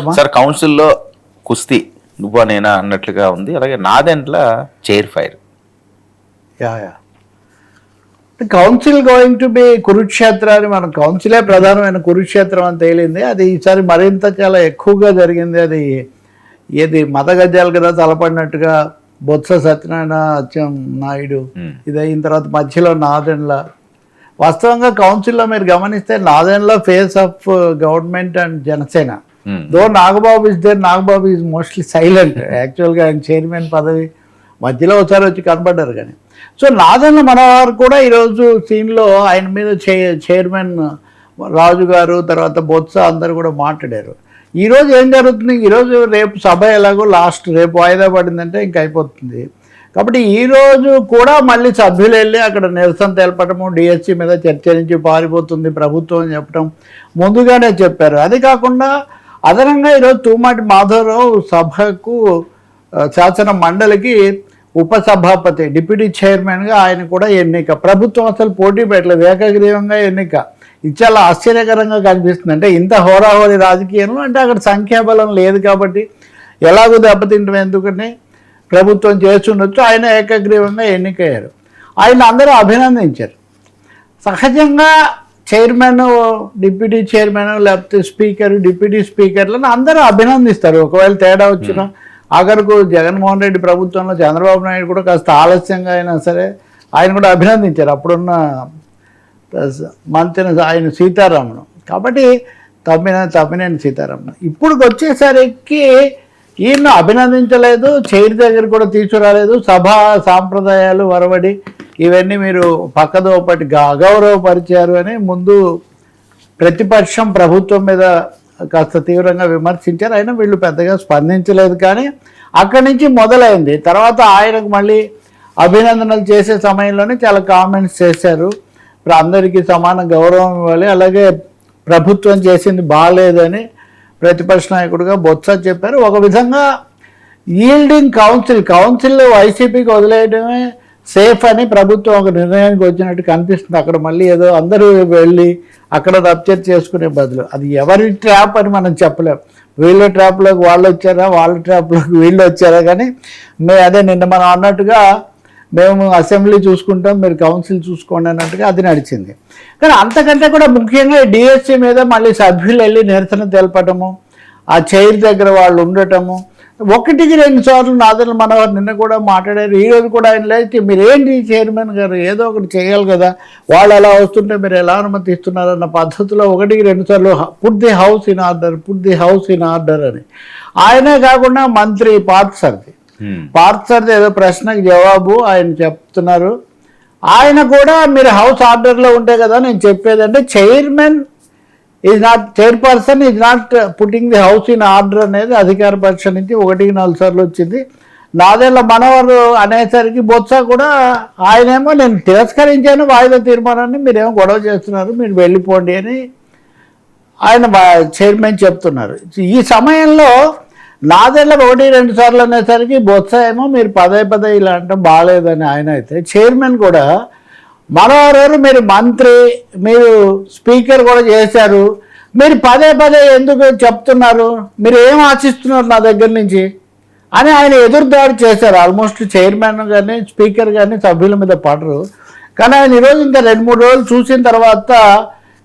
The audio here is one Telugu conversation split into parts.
వర్మ. సార్ కౌన్సిల్లో కుస్తీ నువ్వా నేనా అన్నట్లుగా ఉంది. అలాగే Nadendla chair fire. Yeah council going to be కురుక్షేత్రాన్ని, మన కౌన్సిలే ప్రధానమైన కురుక్షేత్రం అని తేలింది. అది ఈసారి మరింత చాలా ఎక్కువగా జరిగింది. అది ఏది మత గజాలు కదా తలపడినట్టుగా బొత్స సత్యనారాయణ అచ్చెం నాయుడు ఇది అయిన తర్వాత మధ్యలో నాదెండ్ల. వాస్తవంగా కౌన్సిల్లో మీరు గమనిస్తే Nadendla face of government and Janasena. Though Nagababu is there, Nagababu is mostly silent. యాక్చువల్గా ఆయన చైర్మన్ పదవి మధ్యలో ఒకసారి వచ్చి కనపడ్డారు కానీ. సో నాదెండ్ల మనోహర్ కూడా ఈరోజు సీన్లో ఆయన మీద చైర్మన్ రాజు గారు తర్వాత బొత్స అందరు కూడా మాట్లాడారు. ఈరోజు ఏం జరుగుతుంది, ఈరోజు రేపు సభ ఎలాగో లాస్ట్ రేపు వాయిదా పడిందంటే ఇంక అయిపోతుంది. కాబట్టి ఈరోజు కూడా మళ్ళీ సభ్యులు వెళ్ళి అక్కడ నిరసన తెలపడము, డిఎస్సి మీద చర్చ నుంచి పారిపోతుంది ప్రభుత్వం అని చెప్పడం ముందుగానే చెప్పారు. అది కాకుండా అదనంగా ఈరోజు తూమాటి మాధవరావు సభకు శాసన మండలికి ఉపసభాపతి డిప్యూటీ చైర్మన్గా ఆయన కూడా ఎన్నిక. ప్రభుత్వం అసలు పోటీ పెట్టలేదు, ఏకగ్రీవంగా ఎన్నిక. ఇది చాలా ఆశ్చర్యకరంగా కనిపిస్తుంది. అంటే ఇంత హోరాహోరీ రాజకీయంలో అంటే అక్కడ సంఖ్యాబలం లేదు కాబట్టి ఎలాగో దెబ్బతింటాం ఎందుకని ప్రభుత్వం చేస్తుండొచ్చు. ఆయన ఏకగ్రీవంగా ఎన్నికయ్యారు. ఆయన అందరూ అభినందించారు. సహజంగా చైర్మన్, డిప్యూటీ చైర్మన్ లేకపోతే స్పీకర్, డిప్యూటీ స్పీకర్లను అందరూ అభినందిస్తారు. ఒకవేళ తేడా వచ్చినా ఆఖరకు జగన్మోహన్ రెడ్డి ప్రభుత్వంలో చంద్రబాబు నాయుడు కూడా కాస్త ఆలస్యంగా అయినా సరే ఆయన కూడా అభినందించారు అప్పుడున్న మంత్రి ఆయన సీతారామన్. కాబట్టి తమ్మినేని సీతారామన్ ఇప్పుడు వచ్చేసరికి ఈయన అభినందించలేదు, చైర్ దగ్గర కూడా తీసుకురాలేదు. సభా సాంప్రదాయాలు వరవడి ఇవన్నీ మీరు పక్కదోపటి అగౌరవపరిచారు అని ముందు ప్రతిపక్షం ప్రభుత్వం మీద కాస్త తీవ్రంగా విమర్శించారు. అయినా వీళ్ళు పెద్దగా స్పందించలేదు. కానీ అక్కడి నుంచి మొదలైంది. తర్వాత ఆయనకు మళ్ళీ అభినందనలు చేసే సమయంలోనే చాలా కామెంట్స్ చేశారు. ఇప్పుడు అందరికీ సమాన గౌరవం ఇవ్వాలి, అలాగే ప్రభుత్వం చేసింది బాగాలేదని ప్రతిపక్ష నాయకుడిగా బొత్స చెప్పారు. ఒక విధంగా ఈల్డింగ్ కౌన్సిల్ వైసీపీకి వదిలేయడమే సేఫ్ అని ప్రభుత్వం ఒక నిర్ణయానికి వచ్చినట్టు కనిపిస్తుంది. అక్కడ మళ్ళీ ఏదో అందరూ వెళ్ళి అక్కడ రప్చర్ చేసుకునే బదులు అది ఎవరి ట్రాప్ అని మనం చెప్పలేం. వీళ్ళ ట్రాప్లోకి వాళ్ళు వచ్చారా, వాళ్ళ ట్రాప్లోకి వీళ్ళు వచ్చారా. కానీ అదే నిన్న మనం అన్నట్టుగా మేము అసెంబ్లీ చూసుకుంటాం, మీరు కౌన్సిల్ చూసుకోండి అన్నట్టుగా అది నడిచింది. కానీ అంతకంటే కూడా ముఖ్యంగా డిఎస్సి మీద మళ్ళీ సభ్యులు వెళ్ళి నిరసన తెలపటము, ఆ చైర్ దగ్గర వాళ్ళు ఉండటము, 1-2 సార్లు నాదెండ్ల మనోహర్ నిన్న కూడా మాట్లాడారు. ఈరోజు కూడా ఆయన లేచి మీరేంటి చైర్మన్ గారు ఏదో ఒకటి చేయాలి కదా, వాళ్ళు ఎలా వస్తుంటే మీరు ఎలా అనుమతిస్తున్నారన్న పద్ధతిలో 1-2 సార్లు put the house in order అని. ఆయనే కాకుండా మంత్రి పార్థసారథి ఏదో ప్రశ్నకు జవాబు ఆయన చెప్తున్నారు. ఆయన కూడా మీరు హౌస్ ఆర్డర్లో ఉంటే కదా నేను చెప్పేదంటే chairperson is not putting the house in order అనేది అధికార పక్ష నుంచి 1-4 సార్లు వచ్చింది. నాదెండ్ల మనోహర్ అనేసరికి బొత్స కూడా ఆయనేమో నేను తిరస్కరించాను వాయిదా తీర్మానాన్ని, మీరేమో గొడవ చేస్తున్నారు, మీరు వెళ్ళిపోండి అని ఆయన చైర్మన్ చెప్తున్నారు. ఈ సమయంలో నాదెండ్ల 1-2 సార్లు అనేసరికి బొత్స ఏమో మీరు పదే ఇలా అంటే బాగాలేదని ఆయన అయితే, చైర్మన్ కూడా మనోహర్ మీరు మంత్రి, మీరు స్పీకర్ కూడా చేశారు, మీరు పదే ఎందుకు చెప్తున్నారు, మీరు ఏం ఆశిస్తున్నారు నా దగ్గర నుంచి అని ఆయన ఎదురుదాడి చేశారు. ఆల్మోస్ట్ చైర్మన్ కానీ స్పీకర్ కానీ సభ్యుల మీద పడరు. కానీ ఆయన ఈరోజు ఇంకా 2-3 రోజులు చూసిన తర్వాత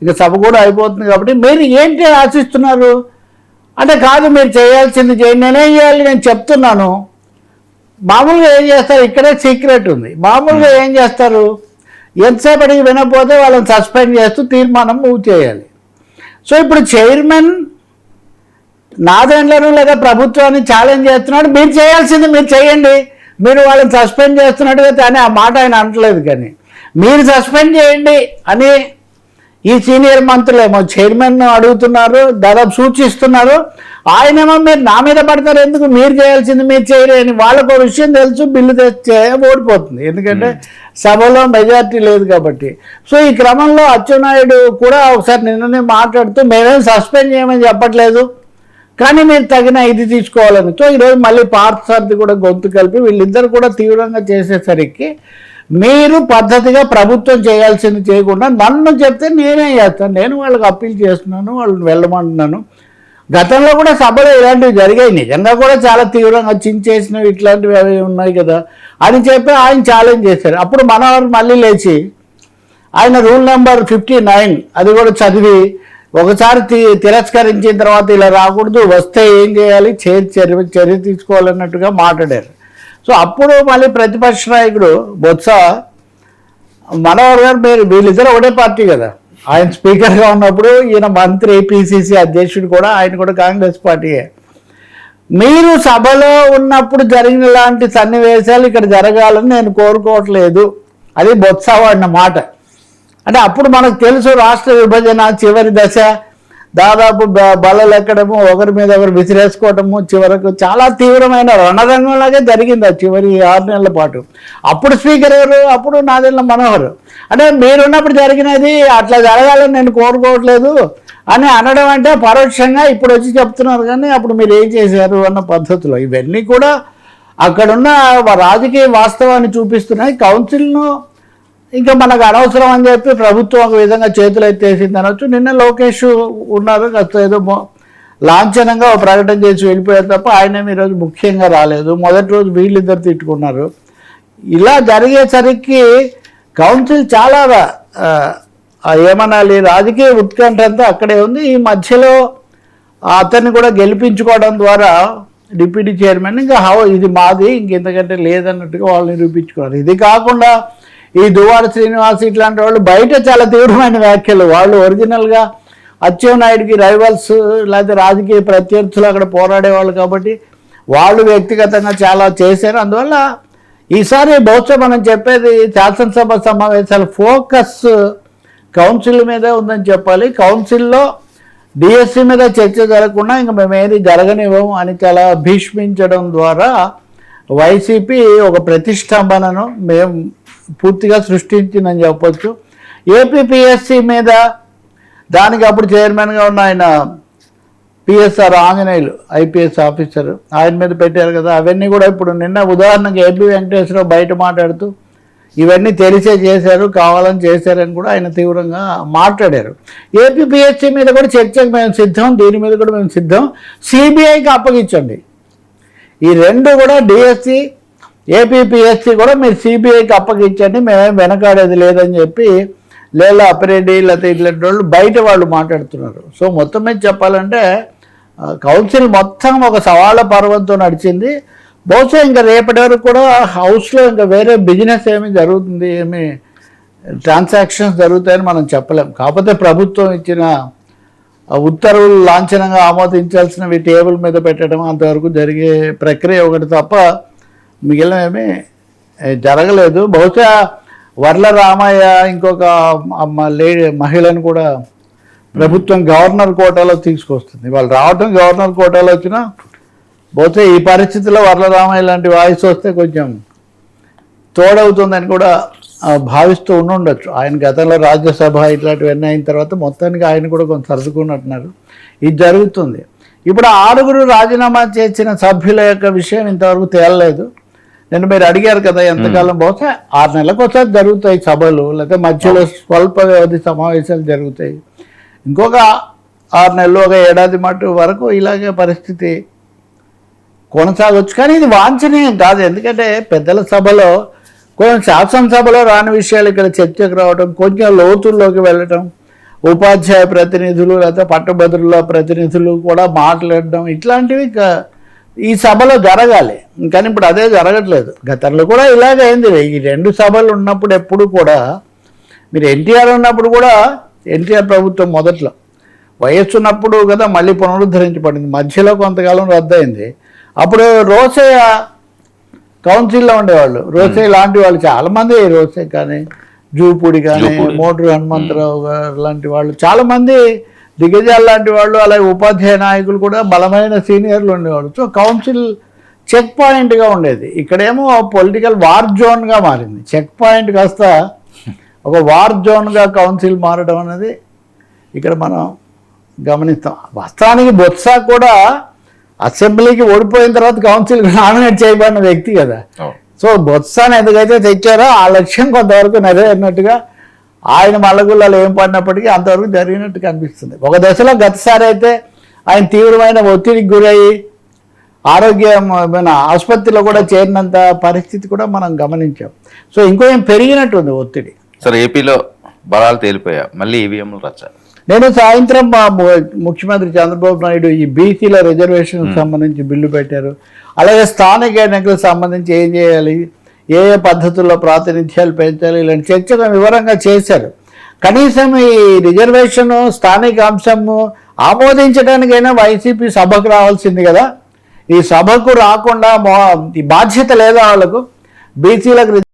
ఇక సభ కూడా అయిపోతుంది కాబట్టి మీరు ఏంటి ఆశిస్తున్నారు అంటే, కాదు మీరు చేయాల్సింది చేయండి, నేనేం చేయాలి నేను చెప్తున్నాను. మామూలుగా ఏం చేస్తారు, ఇక్కడే సీక్రెట్ ఉంది. మామూలుగా ఏం చేస్తారు, ఎంతసేపటికి వినకపోతే వాళ్ళని సస్పెండ్ చేస్తూ తీర్మానం మూవ్ చేయాలి. సో ఇప్పుడు చైర్మన్ నాదెండ్లను లేదా ప్రభుత్వాన్ని ఛాలెంజ్ చేస్తున్నాడు, మీరు చేయాల్సింది మీరు చేయండి, మీరు వాళ్ళని సస్పెండ్ చేస్తున్నట్టుగా కానీ ఆ మాట ఆయన అనట్లేదు. కానీ మీరు సస్పెండ్ చేయండి అని ఈ సీనియర్ మంత్రులేమో చైర్మన్ అడుగుతున్నారు, దాదాపు సూచిస్తున్నారు. ఆయనేమో మీరు నా మీద పడతారు ఎందుకు, మీరు చేయాల్సింది మీరు చేయరు అని. వాళ్ళకు ఒక విషయం తెలుసు, బిల్లు తెచ్చే ఓడిపోతుంది, ఎందుకంటే సభలో మెజార్టీ లేదు కాబట్టి. సో ఈ క్రమంలో అచ్చెన్నాయుడు కూడా ఒకసారి నిన్ననే మాట్లాడుతూ మేమేం సస్పెండ్ చేయమని చెప్పట్లేదు, కానీ మీరు తగిన ఇది తీసుకోవాలని. సో ఈరోజు మళ్ళీ పార్థసారథి కూడా గొంతు కలిపి వీళ్ళిద్దరు కూడా తీవ్రంగా చేసేసరికి మీరు పద్ధతిగా ప్రభుత్వం చేయాల్సింది చేయకుండా నన్ను చెప్తే నేనే చేస్తాను, నేను వాళ్ళకి అప్పీల్ చేస్తున్నాను, వాళ్ళని వెళ్ళమంటున్నాను గతంలో కూడా సభలో ఇలాంటివి జరిగాయి, నిజంగా కూడా చాలా తీవ్రంగా చించేసినవి ఇట్లాంటివి అవి ఉన్నాయి కదా అని చెప్పి ఆయన ఛాలెంజ్ చేశారు. అప్పుడు మనవారు మళ్ళీ లేచి ఆయన రూల్ నెంబర్ 59 అది కూడా చదివి ఒకసారి తిరస్కరించిన తర్వాత ఇలా రాకూడదు, వస్తే ఏం చేయాలి, చర్య తీసుకోవాలన్నట్టుగా మాట్లాడారు. సో అప్పుడు మళ్ళీ ప్రతిపక్ష నాయకుడు బొత్స మనోహర్ గారు, మీరు వీళ్ళిద్దరు ఒకటే పార్టీ కదా, ఆయన స్పీకర్గా ఉన్నప్పుడు ఈయన మంత్రి పిసిసి అధ్యక్షుడు కూడా, ఆయన కూడా కాంగ్రెస్ పార్టీయే. మీరు సభలో ఉన్నప్పుడు జరిగిన లాంటి సన్నివేశాలు ఇక్కడ జరగాలని నేను కోరుకోవట్లేదు, అది బొత్స వాడిన మాట. అంటే అప్పుడు మనకు తెలుసు రాష్ట్ర విభజన చివరి దశ, దాదాపు బలలు ఎక్కడము, ఒకరి మీద ఒకరు విసిరేసుకోవటము, చివరకు చాలా తీవ్రమైన రణరంగంలాగే జరిగింది ఆ చివరి 6 నెలల పాటు. అప్పుడు స్పీకర్ ఎవరు? అప్పుడు నాదెండ్ల మనోహర్. అంటే మీరున్నప్పుడు జరిగినది అట్లా జరగాలని నేను కోరుకోవట్లేదు అని అనడం అంటే పరోక్షంగా ఇప్పుడు వచ్చి చెప్తున్నారు, కానీ అప్పుడు మీరు ఏం చేశారు అన్న పద్ధతిలో. ఇవన్నీ కూడా అక్కడున్న రాజకీయ వాస్తవాన్ని చూపిస్తున్నాయి. కౌన్సిల్ను ఇంకా మనకు అనవసరం అని చెప్పి ప్రభుత్వం ఒక విధంగా చేతులు ఎత్తేసింది అనొచ్చు. నిన్న లోకేష్ ఉన్నారు, కాస్త ఏదో లాంఛనంగా ఒక ప్రకటన చేసి వెళ్ళిపోయారు తప్ప ఆయన ఈరోజు ముఖ్యంగా రాలేదు. మొదటి రోజు వీళ్ళిద్దరు తిట్టుకున్నారు. ఇలా జరిగేసరికి కౌన్సిల్ చాలా ఏమనాలి, రాజకీయ ఉత్కంఠ అంతా అక్కడే ఉంది. ఈ మధ్యలో అతన్ని కూడా గెలిపించుకోవడం ద్వారా డిప్యూటీ చైర్మన్ ఇంకా ఇది మాది, ఇంకెంతకంటే లేదన్నట్టుగా వాళ్ళు నిరూపించుకున్నారు. ఇది కాకుండా ఈ దువ్వాడ శ్రీనివాస్ ఇట్లాంటి వాళ్ళు బయట చాలా తీవ్రమైన వ్యాఖ్యలు, వాళ్ళు ఒరిజినల్గా అచ్చెన్నాయుడికి రైవల్స్ లేకపోతే రాజకీయ ప్రత్యర్థులు అక్కడ పోరాడేవాళ్ళు కాబట్టి వాళ్ళు వ్యక్తిగతంగా చాలా చేశారు. అందువల్ల ఈసారి బహుశా మనం చెప్పేది శాసనసభ సమావేశాల ఫోకస్ కౌన్సిల్ మీదే ఉందని చెప్పాలి. కౌన్సిల్లో డిఎస్సి మీద చర్చ జరగకుండా ఇంకా మేమేది జరగనివ్వము అని చాలా భీష్మించడం ద్వారా వైసీపీ ఒక ప్రతిష్టంభనను మేము పూర్తిగా సృష్టించిందని చెప్పొచ్చు. ఏపీపీఎస్సీ మీద దానికి అప్పుడు చైర్మన్గా ఉన్న ఆయన పిఎస్ఆర్ ఆంజనేయులు ఐపీఎస్ ఆఫీసర్, ఆయన మీద పెట్టారు కదా. అవన్నీ కూడా ఇప్పుడు నిన్న ఉదాహరణకు ఏపీ వెంకటేశ్వరరావు బయట మాట్లాడుతూ ఇవన్నీ తెలిసే చేశారు, కావాలని చేశారని కూడా ఆయన తీవ్రంగా మాట్లాడారు. ఏపీపీఎస్సీ మీద కూడా చర్చకు మేము సిద్ధం, దీని మీద కూడా మేము సిద్ధం, సిబిఐకి అప్పగించండి. ఈ రెండు కూడా డిఎస్సి ఏపీపీఎస్సీ కూడా మీరు సిబిఐకి అప్పగించండి, మేమేం వెనకాడేది లేదని చెప్పి లేలా అప్పిరెడ్డి లేకపోతే ఇట్లాంటి వాళ్ళు బయట వాళ్ళు మాట్లాడుతున్నారు. సో మొత్తం మీద చెప్పాలంటే కౌన్సిల్ మొత్తం ఒక సవాళ్ళ పర్వంతో నడిచింది. బహుశా ఇంకా రేపటి వరకు కూడా హౌస్లో ఇంకా వేరే బిజినెస్ ఏమి జరుగుతుంది, ఏమి ట్రాన్సాక్షన్స్ జరుగుతాయని మనం చెప్పలేం. కాకపోతే ప్రభుత్వం ఇచ్చిన ఉత్తర్వులు లాంఛనంగా ఆమోదించాల్సినవి టేబుల్ మీద పెట్టడం అంతవరకు జరిగే ప్రక్రియ ఒకటి తప్ప మిగిలినవేమీ జరగలేదు. బహుశా వర్ల రామయ్య ఇంకొక మహిళను కూడా ప్రభుత్వం గవర్నర్ కోటాలో తీసుకొస్తుంది. వాళ్ళు రావటం గవర్నర్ కోటాలో వచ్చినా బహుశా ఈ పరిస్థితిలో వర్ల రామయ్య లాంటి వాయిస్ వస్తే కొంచెం తోడవుతుందని కూడా భావిస్తూ ఉండొచ్చు. ఆయన గతంలో రాజ్యసభ ఇట్లాంటివన్నీ అయిన తర్వాత మొత్తానికి ఆయన కూడా కొంచెం సర్దుకున్నట్టున్నారు. ఇది జరుగుతుంది. ఇప్పుడు 6 రాజీనామా చేసిన సభ్యుల యొక్క విషయం ఇంతవరకు తేలలేదు. నేను మీరు అడిగారు కదా ఎంతకాలం, బహుశా 6 నెలలకు ఒకసారి జరుగుతాయి సభలు, లేకపోతే మధ్యలో స్వల్ప వ్యవధి సమావేశాలు జరుగుతాయి. ఇంకొక 6 నెలలు, ఒక ఏడాది మటు వరకు ఇలాగే పరిస్థితి కొనసాగొచ్చు. కానీ ఇది వాంఛనీయం కాదు. ఎందుకంటే పెద్దల సభలో కొంచెం శాసనసభలో రాని విషయాలు ఇక్కడ చర్చకు రావడం, కొంచెం లోతుల్లోకి వెళ్ళటం, ఉపాధ్యాయ ప్రతినిధులు లేకపోతే పట్టభద్రుల ప్రతినిధులు కూడా మాట్లాడడం, ఇట్లాంటివి ఈ సభలో జరగాలి. కానీ ఇప్పుడు అదే జరగట్లేదు. గతంలో కూడా ఇలాగే అయింది. ఈ 2 సభలు ఉన్నప్పుడు ఎప్పుడు కూడా, మీరు ఎన్టీఆర్ ఉన్నప్పుడు కూడా, ఎన్టీఆర్ ప్రభుత్వం మొదట్లో వైఎస్ ఉన్నప్పుడు కదా మళ్ళీ పునరుద్ధరించబడింది, మధ్యలో కొంతకాలం రద్దయింది. అప్పుడు రోసయ్య కౌన్సిల్లో ఉండేవాళ్ళు, రోసయ్య లాంటి వాళ్ళు చాలామంది, రోసయ్య కానీ జూపూడి కానీ మోటూరు హనుమంతరావు గారు లాంటి వాళ్ళు చాలామంది, దిగ్గజాల లాంటి వాళ్ళు, అలాగే ఉపాధ్యాయ నాయకులు కూడా బలమైన సీనియర్లు ఉండేవాళ్ళు. సో కౌన్సిల్ చెక్ పాయింట్గా ఉండేది. ఇక్కడేమో పొలిటికల్ వార్ జోన్గా మారింది. చెక్ పాయింట్ కాస్త ఒక వార్ జోన్గా కౌన్సిల్ మారడం అనేది ఇక్కడ మనం గమనిస్తాం. వాస్తవానికి బొత్స కూడా అసెంబ్లీకి ఓడిపోయిన తర్వాత కౌన్సిల్కి నామినేట్ చేయబడిన వ్యక్తి కదా. సో బొత్సాన్ని ఎందుకైతే తెచ్చారో ఆ లక్ష్యం కొంతవరకు నెరవేరినట్టుగా, ఆయన మల్లగుల్లాలు ఏం పడినప్పటికీ అంతవరకు జరిగినట్టు కనిపిస్తుంది. ఒక దశలో గతసారి అయితే ఆయన తీవ్రమైన ఒత్తిడికి గురయ్యి ఆరోగ్యమైన ఆసుపత్రిలో కూడా చేరినంత పరిస్థితి కూడా మనం గమనించాం. సో ఇంకొంచెం పెరిగినట్టుంది ఒత్తిడి. సరే, ఏపీలో బలాలు తేలిపోయా, మళ్ళీ ఈవీఎంలు రచ్చ. నేను సాయంత్రం మా ముఖ్యమంత్రి చంద్రబాబు నాయుడు ఈ బీసీల రిజర్వేషన్ సంబంధించి బిల్లు పెట్టారు. అలాగే స్థానిక ఎన్నికలకు సంబంధించి ఏం చేయాలి, ఏ ఏ పద్ధతుల్లో ప్రాతినిధ్యాలు పెంచాలి, ఇలాంటి చర్చను వివరంగా చేశారు. కనీసం ఈ రిజర్వేషన్ స్థానిక అంశము ఆమోదించడానికైనా వైసీపీ సభకు రావాల్సింది కదా. ఈ సభకు రాకుండా ఈ బాధ్యత లేదా వాళ్ళకు బీసీలకు